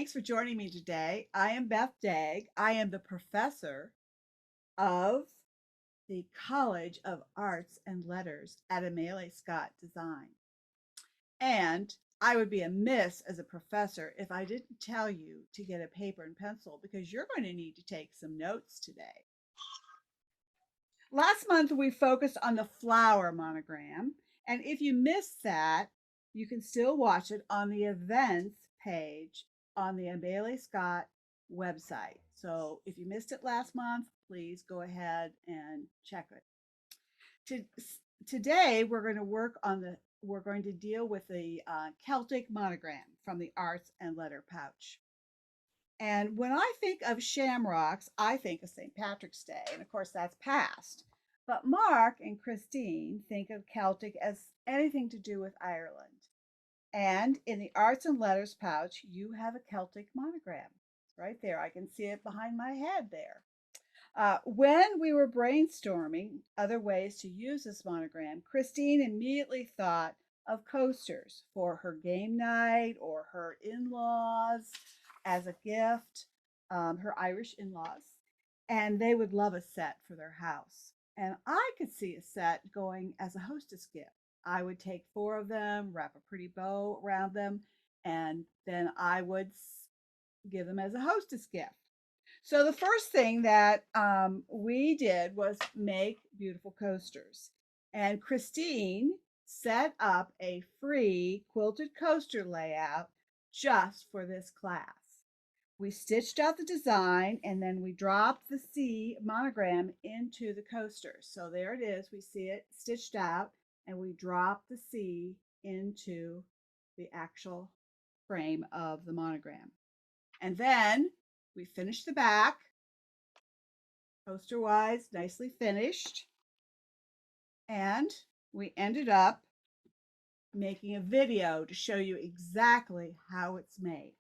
Thanks for joining me today. I am Beth Dagg. I am the professor of the College of Arts and Letters at Amelia Scott Design. And I would be amiss as a professor if I didn't tell you to get a paper and pencil because you're going to need to take some notes today. Last month, we focused on the flower monogram. And if you missed that, you can still watch it on the events page on the Bailey Scott website. So if you missed it last month, please go ahead and check it. Today, we're going to deal with the Celtic monogram from the Arts and Letter pouch. And when I think of shamrocks, I think of St. Patrick's Day. And of course, that's past. But Mark and Christine think of Celtic as anything to do with Ireland. And in the Arts and Letters pouch, you have a Celtic monogram. Right there. I can see it behind my head there. When we were brainstorming other ways to use this monogram, Christine immediately thought of coasters for her game night or her in-laws as a gift, her Irish in-laws, and they would love a set for their house. And I could see a set going as a hostess gift. I would take 4 of them, wrap a pretty bow around them, and then I would give them as a hostess gift. So the first thing that we did was make beautiful coasters. And Christine set up a free quilted coaster layout just for this class. We stitched out the design and then we dropped the C monogram into the coaster. So there it is. We see it stitched out and we drop the C into the actual frame of the monogram. And then we finished the back, coaster-wise, nicely finished. And we ended up making a video to show you exactly how it's made.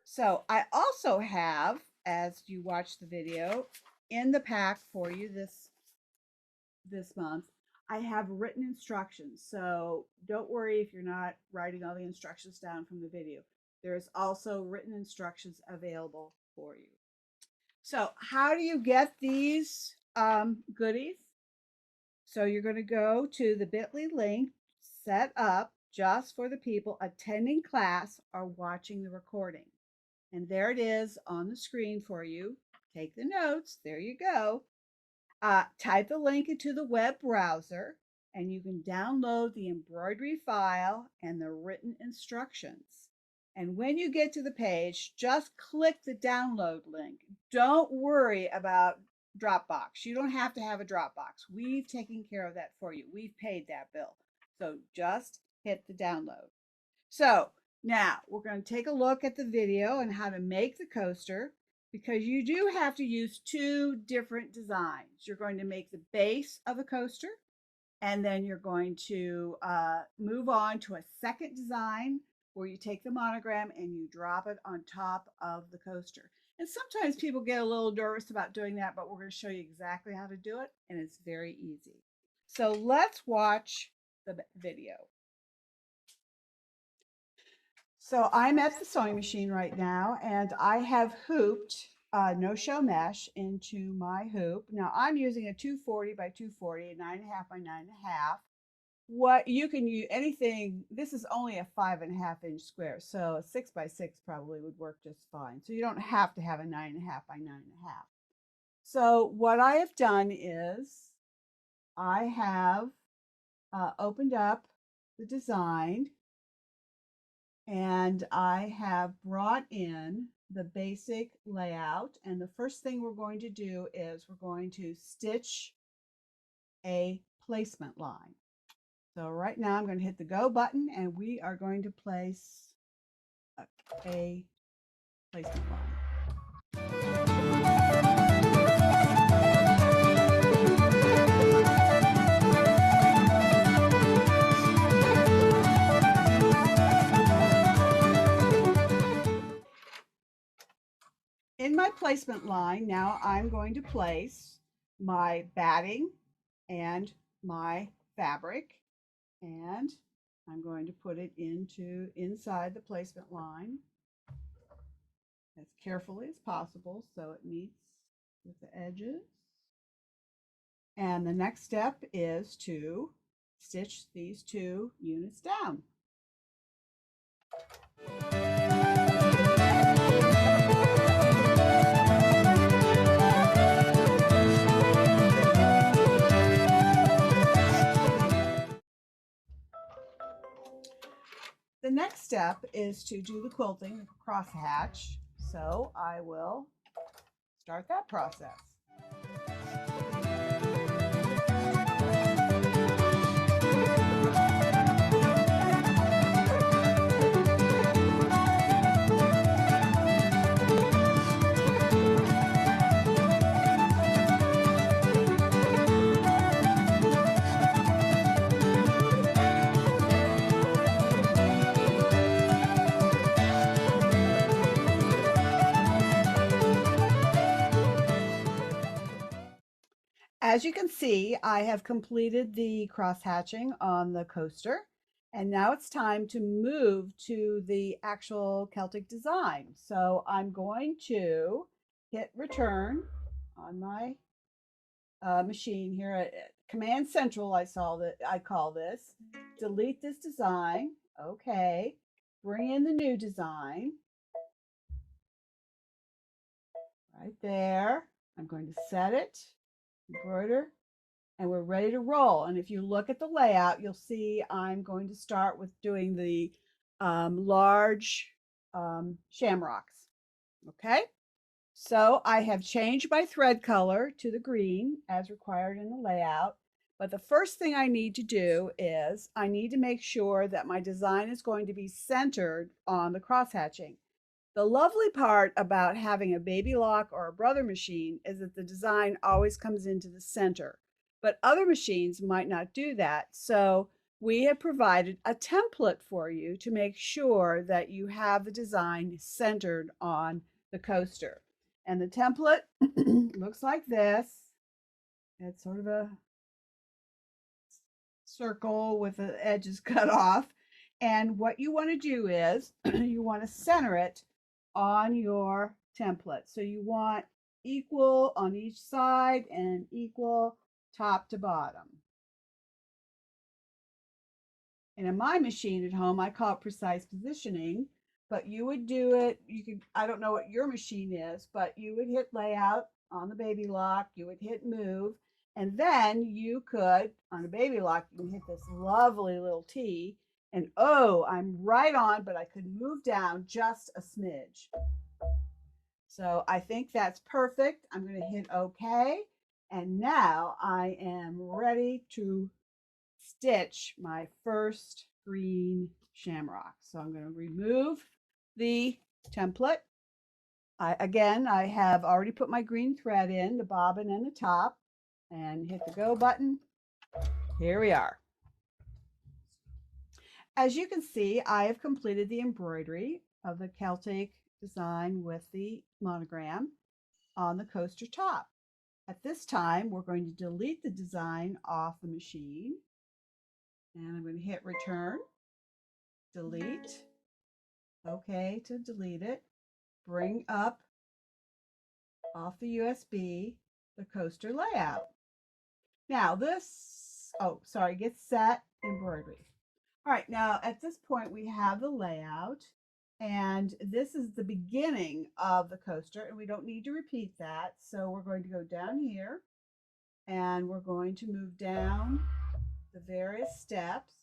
So I also have, as you watch the video, in the pack for you this month, I have written instructions. So don't worry if you're not writing all the instructions down from the video. There's also written instructions available for you. So how do you get these goodies? So you're going to go to the bit.ly link set up just for the people attending class or watching the recording. And there it is on the screen for you. Take the notes. There you go. Type the link into the web browser and you can download the embroidery file and the written instructions. And when you get to the page, just click the download link. Don't worry about Dropbox. You don't have to have a Dropbox. We've taken care of that for you. We've paid that bill. So just hit the download. So now we're going to take a look at the video on how to make the coaster because you do have to use 2 different designs. You're going to make the base of the coaster and then you're going to move on to a second design where you take the monogram and you drop it on top of the coaster. And sometimes people get a little nervous about doing that, but we're going to show you exactly how to do it and it's very easy. So let's watch the video. So I'm at the sewing machine right now and I have hooped no-show mesh into my hoop. Now I'm using a 240 by 240, 9.5 by 9.5. What you can use anything, this is only a 5.5 inch square, so a 6 by 6 probably would work just fine. So you don't have to have a 9.5 by 9.5. So what I have done is I have opened up the design and I have brought in the basic layout. And the first thing we're going to do is we're going to stitch a placement line. So right now I'm going to hit the go button and we are going to place a placement line. In my placement line, now I'm going to place my batting and my fabric, and I'm going to put it inside the placement line. as carefully as possible so it meets with the edges. And the next step is to stitch these two units down. The next step is to do the quilting crosshatch. So I will start that process. As you can see, I have completed the cross hatching on the coaster, and now it's time to move to the actual Celtic design. So I'm going to hit return on my machine here at Command Central. I call this. Delete this design. Okay. Bring in the new design. Right there. I'm going to set it. Embroider, and we're ready to roll. And if you look at the layout, you'll see I'm going to start with doing the large shamrocks. Okay, so I have changed my thread color to the green as required in the layout. But the first thing I need to do is I need to make sure that my design is going to be centered on the cross hatching. The lovely part about having a baby lock or a brother machine is that the design always comes into the center, but other machines might not do that. So we have provided a template for you to make sure that you have the design centered on the coaster. And the template looks like this. It's sort of a circle with the edges cut off. And what you want to do is you want to center it on your template. So you want equal on each side and equal top to bottom. And in my machine at home, I call it precise positioning, but you would do it, I don't know what your machine is, but you would hit layout on the baby lock, you would hit move, and then you could, on a baby lock, you can hit this lovely little T, and oh, I'm right on, but I could move down just a smidge. So I think that's perfect. I'm going to hit OK. And now I am ready to stitch my first green shamrock. So I'm going to remove the template. I have already put my green thread in, the bobbin and the top, and hit the go button. Here we are. As you can see, I have completed the embroidery of the Celtic design with the monogram on the coaster top. At this time, we're going to delete the design off the machine. And I'm going to hit return, delete, OK to delete it, bring up off the USB the coaster layout. Now this, get set embroidery. All right, now at this point we have the layout, and this is the beginning of the coaster, and we don't need to repeat that. So we're going to go down here, and we're going to move down the various steps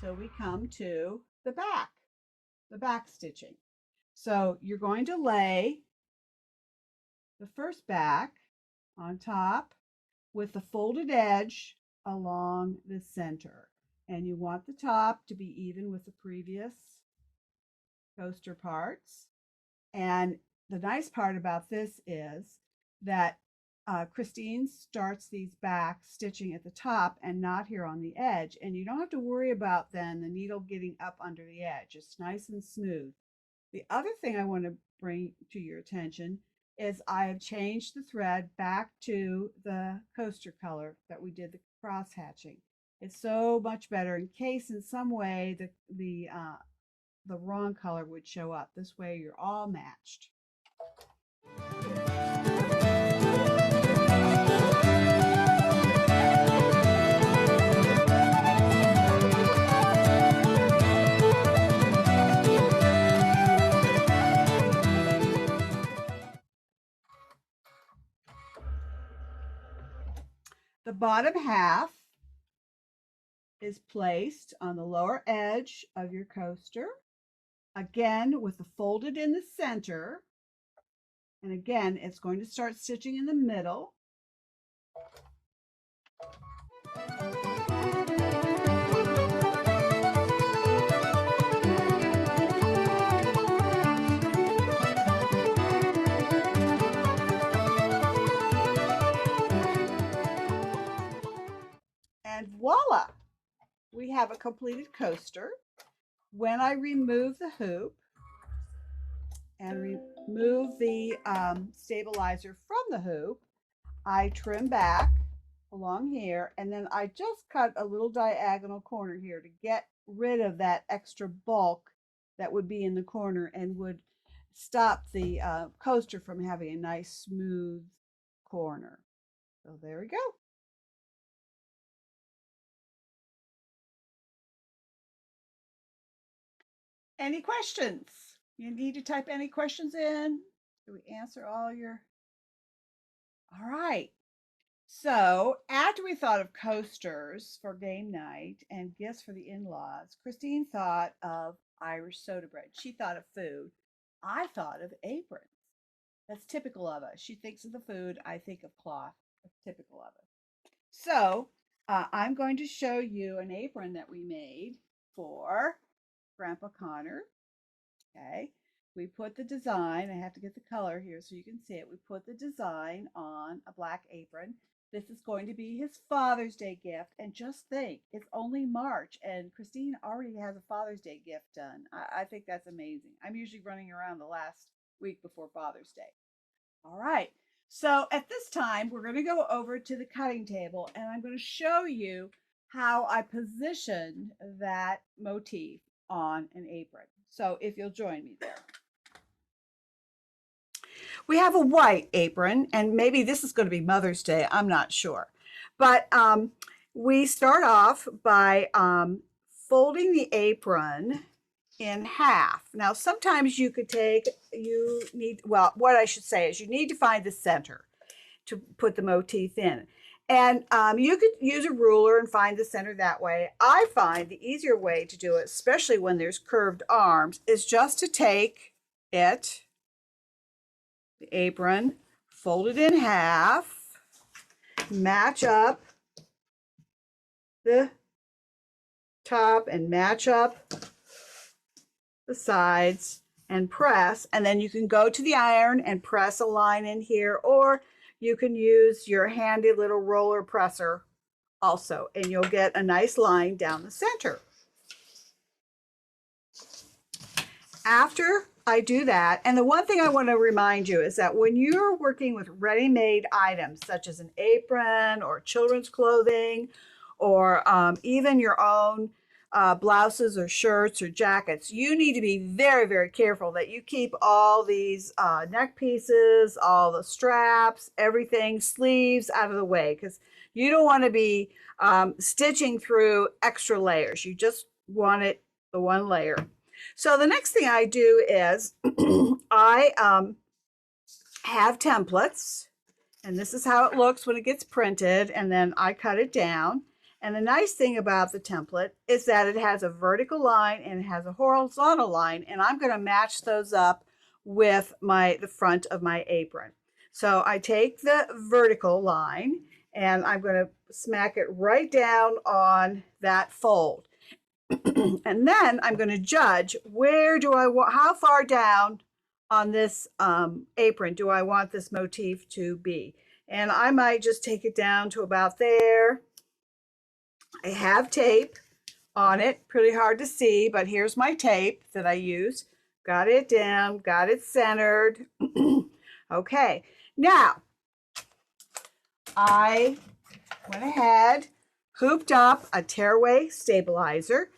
till we come to the back stitching. So you're going to lay the first back on top with the folded edge along the center. And you want the top to be even with the previous coaster parts. And the nice part about this is that Christine starts these back stitching at the top and not here on the edge. And you don't have to worry about then the needle getting up under the edge. It's nice and smooth. The other thing I want to bring to your attention is I have changed the thread back to the coaster color that we did the cross hatching. It's so much better in case in some way the the wrong color would show up. This way you're all matched. The bottom half is placed on the lower edge of your coaster, again with the folded in the center, and again it's going to start stitching in the middle. And voila, we have a completed coaster. When I remove the hoop and remove the stabilizer from the hoop, I trim back along here, and then I just cut a little diagonal corner here to get rid of that extra bulk that would be in the corner and would stop the coaster from having a nice smooth corner. So there we go. Any questions? You need to type any questions in. Do we answer all your? All right. So after we thought of coasters for game night and gifts for the in-laws, Christine thought of Irish soda bread. She thought of food. I thought of aprons. That's typical of us. She thinks of the food. I think of cloth. That's typical of us. So I'm going to show you an apron that we made for Grandpa Connor. Okay. We put the design, I have to get the color here so you can see it. We put the design on a black apron. This is going to be his Father's Day gift. And just think, it's only March and Christine already has a Father's Day gift done. I think that's amazing. I'm usually running around the last week before Father's Day. All right. So at this time, we're going to go over to the cutting table and I'm going to show you how I positioned that motif on an apron. So if you'll join me there. We have a white apron, and maybe this is going to be Mother's Day. I'm not sure. But we start off by folding the apron in half. Now, sometimes you could what I should say is you need to find the center to put the motif in. And you could use a ruler and find the center that way. I find the easier way to do it, especially when there's curved arms, is just to take it, the apron, fold it in half, match up the top and match up the sides and press, and then you can go to the iron and press a line in here, or you can use your handy little roller presser also, and you'll get a nice line down the center. After I do that, and the one thing I want to remind you is that when you're working with ready-made items such as an apron or children's clothing or even your own blouses or shirts or jackets, you need to be very, very careful that you keep all these neck pieces, all the straps, everything, sleeves out of the way, because you don't want to be stitching through extra layers. You just want it the one layer. So the next thing I do is I have templates, and this is how it looks when it gets printed, and then I cut it down. And the nice thing about the template is that it has a vertical line and it has a horizontal line, and I'm going to match those up with the front of my apron. So I take the vertical line and I'm going to smack it right down on that fold. And then I'm going to judge how far down on this apron do I want this motif to be. And I might just take it down to about there. I have tape on it, pretty hard to see, but here's my tape that I use. Got it down, got it centered. Okay, now I went ahead, hooped up a tearaway stabilizer.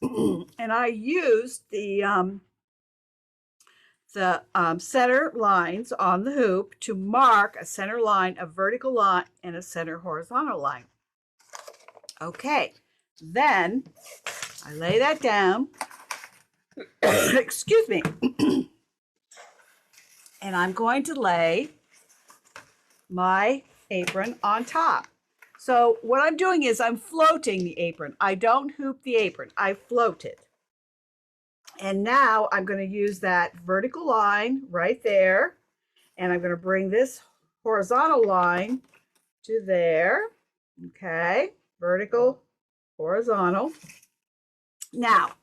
and I used the center lines on the hoop to mark a center line, a vertical line, and a center horizontal line. Okay, then I lay that down. Excuse me. And I'm going to lay my apron on top. So what I'm doing is I'm floating the apron. I don't hoop the apron, I float it. And now I'm going to use that vertical line right there. And I'm going to bring this horizontal line to there. Okay, vertical, horizontal. Now,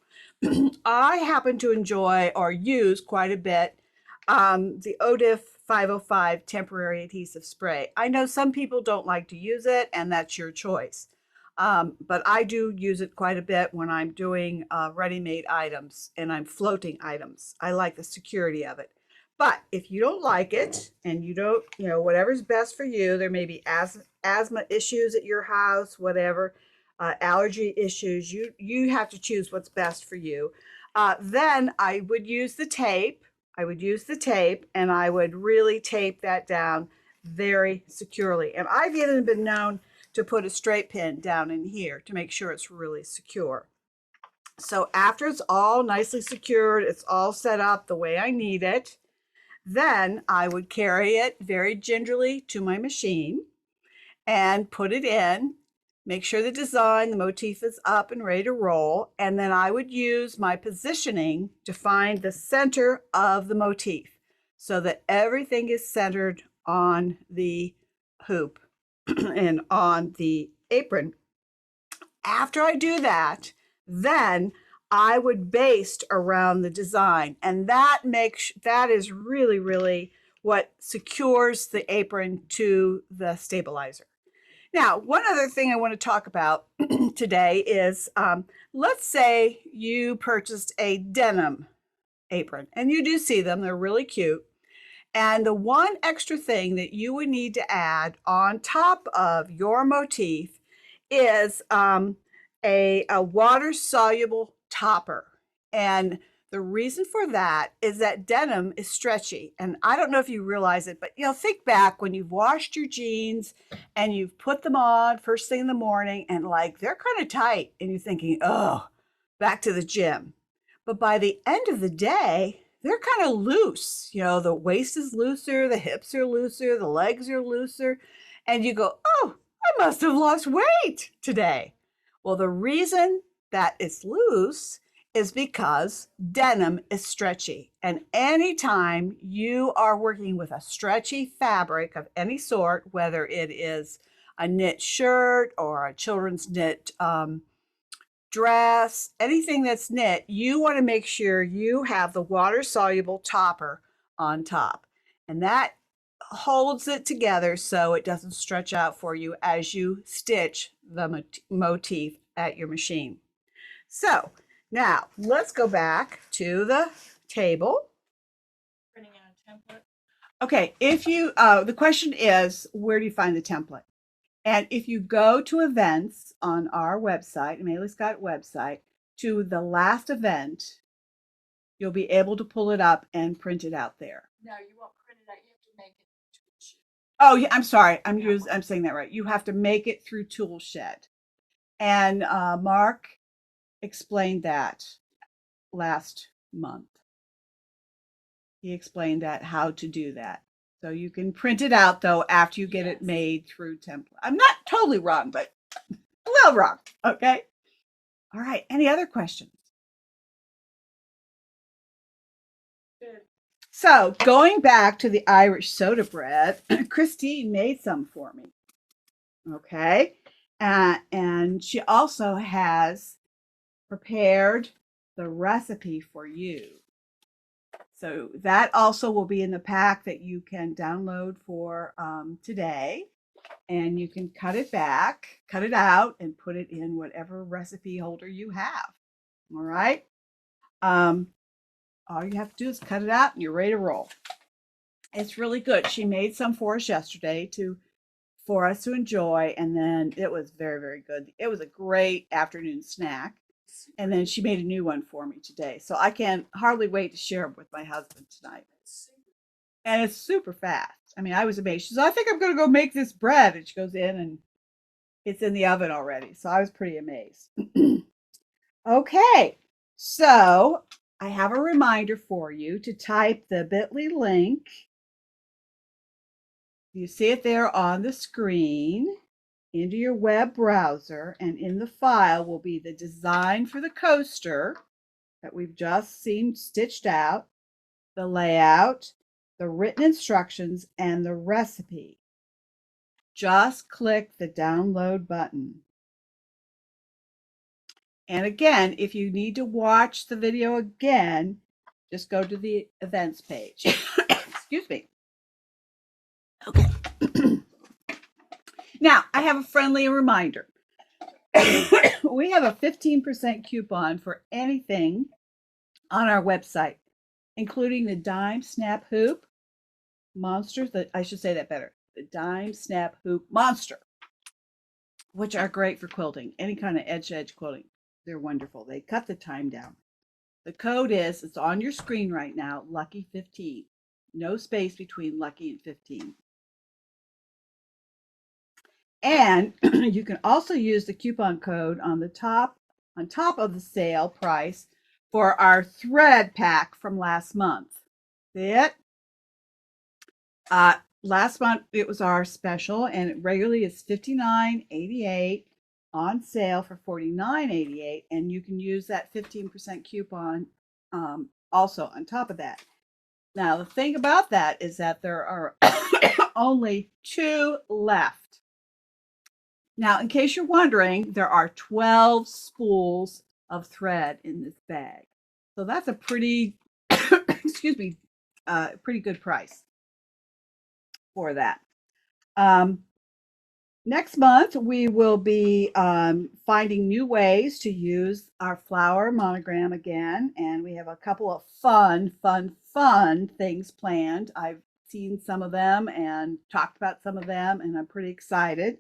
I happen to enjoy or use quite a bit the ODIF 505 temporary adhesive spray. I know some people don't like to use it, and that's your choice. But I do use it quite a bit when I'm doing ready-made items and I'm floating items. I like the security of it. But if you don't like it and you don't, whatever's best for you, there may be asthma issues at your house, whatever, allergy issues, you have to choose what's best for you. Then I would use the tape. And I would really tape that down very securely. And I've even been known to put a straight pin down in here to make sure it's really secure. So after it's all nicely secured, it's all set up the way I need it, then I would carry it very gingerly to my machine and put it in, make sure the design, the motif is up and ready to roll, and then I would use my positioning to find the center of the motif so that everything is centered on the hoop and on the apron. After I do that, then I would baste around the design, and that is really, really what secures the apron to the stabilizer. Now, one other thing I want to talk about today is, let's say you purchased a denim apron, and you do see them, they're really cute. And the one extra thing that you would need to add on top of your motif is a water-soluble topper. And the reason for that is that denim is stretchy. And I don't know if you realize it, but think back when you've washed your jeans and you've put them on first thing in the morning and they're kind of tight and you're thinking, oh, back to the gym. But by the end of the day, they're kind of loose. The waist is looser, the hips are looser, the legs are looser. And you go, oh, I must have lost weight today. Well, the reason that it's loose is because denim is stretchy. And anytime you are working with a stretchy fabric of any sort, whether it is a knit shirt or a children's knit dress, anything that's knit, you want to make sure you have the water-soluble topper on top. And that holds it together so it doesn't stretch out for you as you stitch the motif at your machine. So now let's go back to the table. Printing out a template. Okay, if you, the question is, where do you find the template? And if you go to events on our website, Amelia Scott website, to the last event, you'll be able to pull it up and print it out there. No, you won't print it out. You have to make it through Toolshed. Oh, yeah, I'm sorry. I'm saying that right. You have to make it through Toolshed. And Mark explained that last month. He explained that, how to do that. So you can print it out, though, after you get it made through template. I'm not totally wrong, but a little wrong. Okay. All right. Any other questions? Good. So going back to the Irish soda bread, Christine made some for me. Okay. And she also has prepared the recipe for you. So that also will be in the pack that you can download for today. And you can cut it out, and put it in whatever recipe holder you have. All right. All you have to do is cut it out and you're ready to roll. It's really good. She made some for us yesterday for us to enjoy. And then it was very, very good. It was a great afternoon snack. And then she made a new one for me today. So I can hardly wait to share it with my husband tonight. And it's super fast. I mean, I was amazed. She says, I think I'm going to go make this bread. And she goes in and it's in the oven already. So I was pretty amazed. Okay. So I have a reminder for you to type the bit.ly link. You see it there on the screen into your web browser, and in the file will be the design for the coaster that we've just seen stitched out, the layout, the written instructions, and the recipe. Just click the download button. And again, if you need to watch the video again, just go to the events page. Excuse me. Okay. Now, I have a friendly reminder. We have a 15% coupon for anything on our website, including the Dime Snap Hoop Monsters. I should say that better. The Dime Snap Hoop Monster, which are great for quilting, any kind of edge quilting. They're wonderful. They cut the time down. The code is, it's on your screen right now, Lucky15. No space between Lucky and 15. And you can also use the coupon code on top of the sale price for our thread pack from last month. See it? Last month it was our special, and it regularly is $59.88, on sale for $49.88, and you can use that 15% coupon also on top of that. Now the thing about that is that there are only 2 left. Now, in case you're wondering, there are 12 spools of thread in this bag. So that's a pretty, excuse me, pretty good price for that. Next month, we will be finding new ways to use our flower monogram again. And we have a couple of fun things planned. I've seen some of them and talked about some of them, and I'm pretty excited.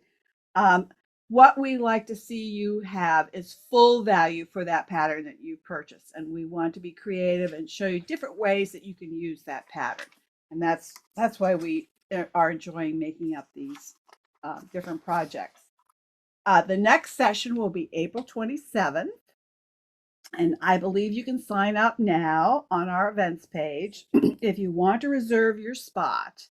What we like to see you have is full value for that pattern that you purchase. And we want to be creative and show you different ways that you can use that pattern. And that's why we are enjoying making up these different projects. The next session will be April 27th. And I believe you can sign up now on our events page if you want to reserve your spot.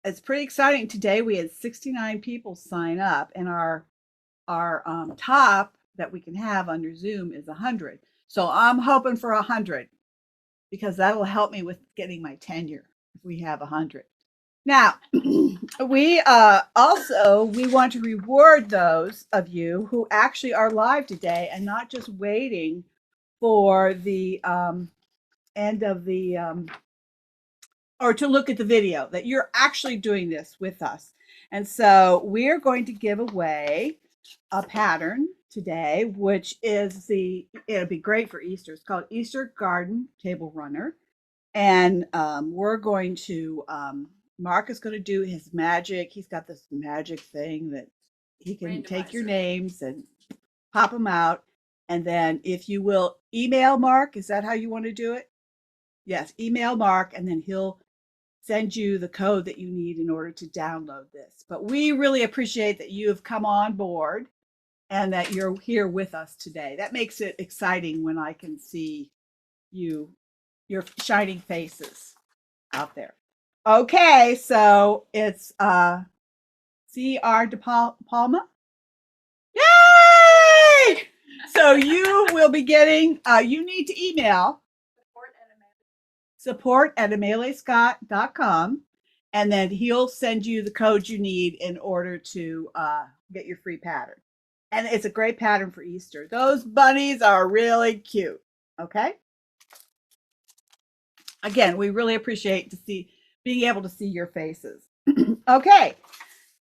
It's pretty exciting. Today we had 69 people sign up, and our top that we can have under Zoom is 100. So I'm hoping for 100 because that will help me with getting my tenure if we have 100. Now, we want to reward those of you who actually are live today and not just waiting for the end of the or to look at the video, that you're actually doing this with us. And so we're going to give away a pattern today, which is it'll be great for Easter. It's called Easter Garden Table Runner. And we're going to, Mark is going to do his magic. He's got this magic thing that he can take your names and pop them out. And then if you will email Mark, is that how you want to do it? Yes, email Mark, and then he'll send you the code that you need in order to download this. But we really appreciate that you have come on board and that you're here with us today. That makes it exciting when I can see your shining faces out there. Okay, so it's C.R. De Palma. Yay! So you will be getting, you need to email support@amelescott.com, and then he'll send you the code you need in order to get your free pattern. And it's a great pattern for Easter. Those bunnies are really cute. Okay. Again, we really appreciate being able to see your faces. Okay.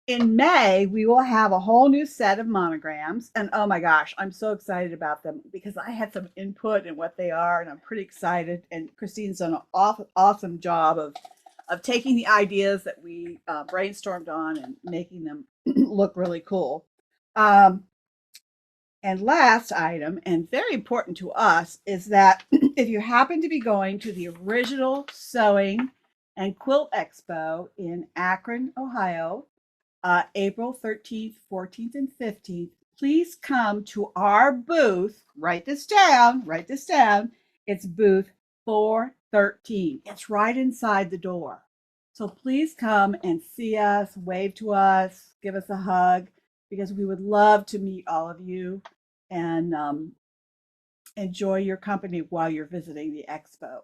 In May, we will have a whole new set of monograms. And oh my gosh, I'm so excited about them because I had some input in what they are, and I'm pretty excited. And Christine's done an awesome job of taking the ideas that we brainstormed on and making them look really cool. And last item, and very important to us, is that if you happen to be going to the original Sewing and Quilt Expo in Akron, Ohio, April 13th, 14th, and 15th, please come to our booth. Write this down. Write this down. It's booth 413. It's right inside the door. So please come and see us, wave to us, give us a hug, because we would love to meet all of you and enjoy your company while you're visiting the expo.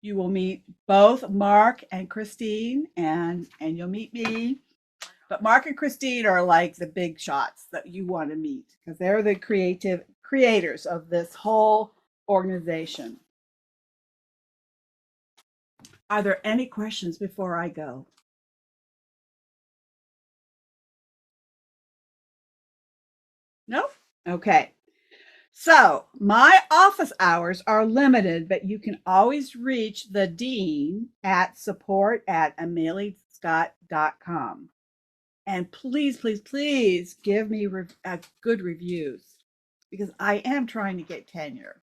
You will meet both Mark and Christine, and you'll meet me. But Mark and Christine are like the big shots that you want to meet because they're the creators of this whole organization. Are there any questions before I go? Nope. Okay. So my office hours are limited, but you can always reach the dean at support@ameliescott.com. And please, please, please give me good reviews because I am trying to get tenure.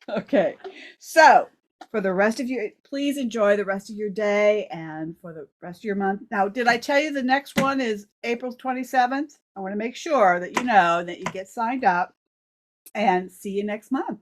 Okay. So for the rest of you, please enjoy the rest of your day and for the rest of your month. Now, did I tell you the next one is April 27th? I want to make sure that you know that you get signed up and see you next month.